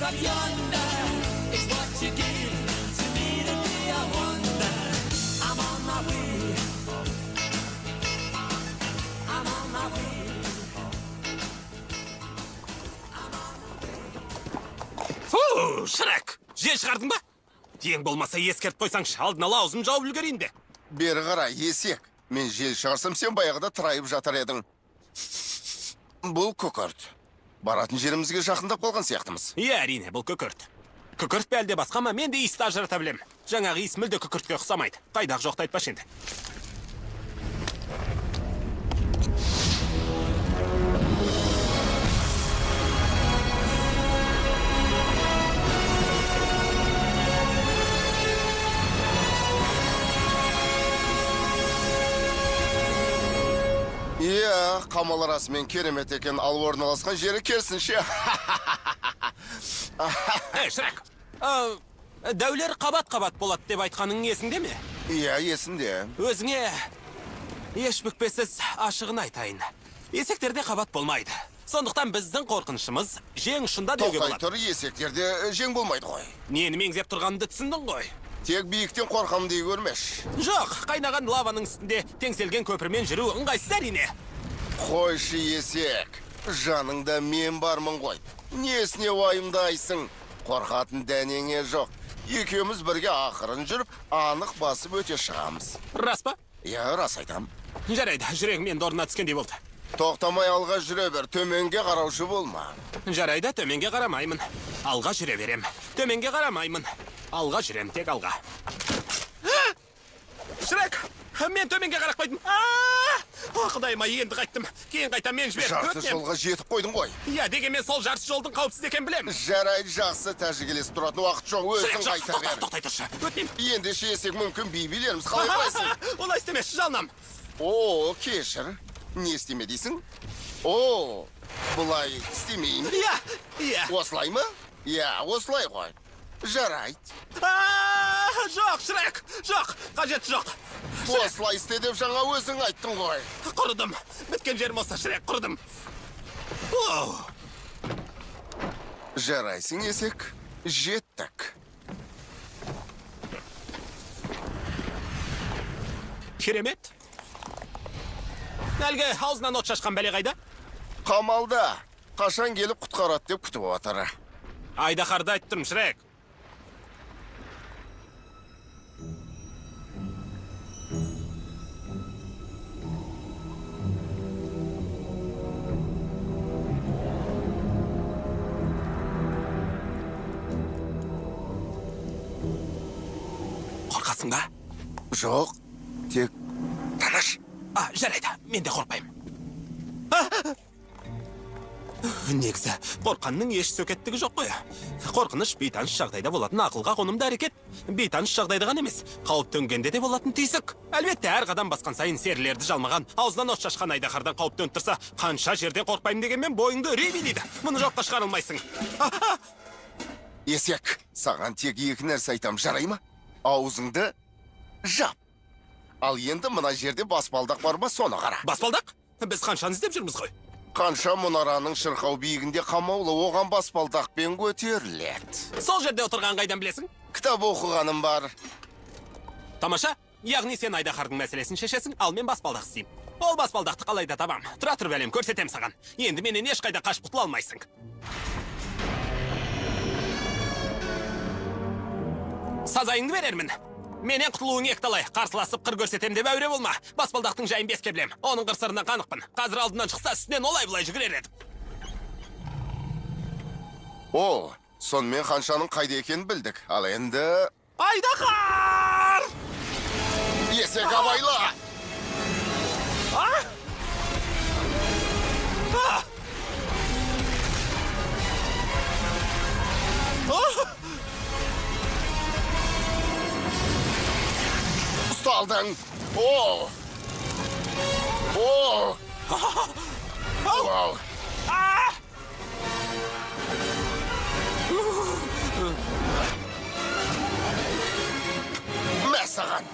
up yonder is what you gave to me today. I wonder. I'm on my way. I'm on my way. Фу, Шрек, жел шығардың ба? Ең болмаса ескертіп қойсаңшы, алдын ала аузын жауып үлгерейін де. Бері қара, есек. Мен жел шығарсам, сен баяғыда тұрайып жатыр едің. Бұл көкөрт. Баратын жерімізге жақындап қалған сияқтымыз. Иә, әрине, бұл көкөрт. Көкөрт пе әлде басқа ма? Мен де иісті ажырата білем. Жаңағы иіс мүлде көкөртке ұқсамайды. Қайдағы жоқты айтпашы енді. Иә, қамал расымен керемет екен, ал орналасқан жері керісінше. Шрек, дәулер қабат-қабат болады деп айтқаның есіңде ме? Иә, есімде. Өзіңе еш бүкпесіз ашығын айтайын. Есектерде қабат болмайды. Сондықтан біздің қорқынышымыз жең ұшында деуге Тоқтай болады. тұр, есектерде жең болмайды ғой. Нені меңзеп тұрғанымды түсіндің ғой. Тек биіктен қорқам дей көрмеш. Жоқ, қайнаған лаваның үстінде теңселген көпірмен жүру ыңғайсыз әрине. Қойшы есек, жаныңда мен бармын ғой. Несіне уайымдайсың? Қорқатын дәнеңе жоқ. Екеуміз бірге ақырын жүріп, анық басып өте шығамыз. Рас па? Иә, рас айтам. Жарайды, жүрегім енді орнына түскендей болды. Тоқтамай алға жүре бер, төменге қараушы болма. Жарайды, төменге қарамаймын. Алға жүре берем. Төменге қарамаймын. Алға жүрем, тек алға. Шрек, мен төменге қарақпайдым. Құдайыма, енді қайттым. Кейін қайта мен жібер. Жарты жолға жетіп қойдың ғой. Иә, дегенмен сол жарты жолдың қауіпсіз екенін білем. Жарайды, жақсы, тәжікелесіп тұратын уақыт жоқ, өзің қайта бер. Тоқтай тұршы, өтмейм. Ендеше есек мүмкін би-билеріміз қалай қойсын? Олай істемес, жалнам. О, кешір. Не істеме дейсің? О, бұлай істемейін. Иә. Осылай ма? Иә, осылай ғой. Жарайды. Жоқ, Шрек, жоқ, қажеті жоқ. Осылай істе деп жаңа өзің айттың ғой. Құрыдым. Біткен жерім осы, Шрек, құрыдым. Жарайсың, есек. Жеттік. Керемет. Әлгі аузынан от шашқан бәле қайда? Қамалда. Қашан келіп құтқарады деп күтіп отыр. Айдаһарды айттым, Шрек. Қорқасың ба? Жоқ, тек таныш. Жарайды, мен де қорқпаймын. Негізі, қорқанның еш сөкеттігі жоқ қой. Қорқыныш бейтаныс жағдайда болатын ақылға қонымды әрекет. Бейтаныс жағдайда ғана емес, қауіп төнгенде де болатын түйсік. Әлбетте, әр қадам басқан сайын серілерді жалмаған, аузынан от шашқан айдаһардан қауіп төніп тұрса, қанша жерден қорқпаймын дегенмен бойыңды үрей билейді. Мұны жоққа шығара алмайсың. Есек, саған тек екі нәрсе айтам, жарай ма? Аузыңды жап. Ал енді мына жерде баспалдақ бар ма, соны қара. Баспалдақ? Біз қаншаны іздеп жүрміз ғой. Қанша мұнараның шырқау биігінде қамаулы, оған баспалдақпен көтеріледі. Сол жерде отырған қайдан білесің? Кітап оқығаным бар. Тамаша, яғни сен айдаһардың мәселесін шешесің, ал мен баспалдақ істеймін. Ол баспалдақты қалайда табам. Тұра тұр бәлем, көрсетем саған. Енді менен ешқайда қашып құтыла алмайсың. Сазайыңды берермін. Менен құтылуың екталай, қарсыласып қыр көрсетем деп әуре болма. Баспалдақтың жайын беске білем. Оның қырсырынан қанықпын. Қазір алдынан шықса үстінен олай-бұлай жүгірер едім. О, сонымен қаншаның қайда екенін білдік. Ал енді... Айдаһар! Есек абайла! Ұсталдың! О! О! Вау! Мә саған!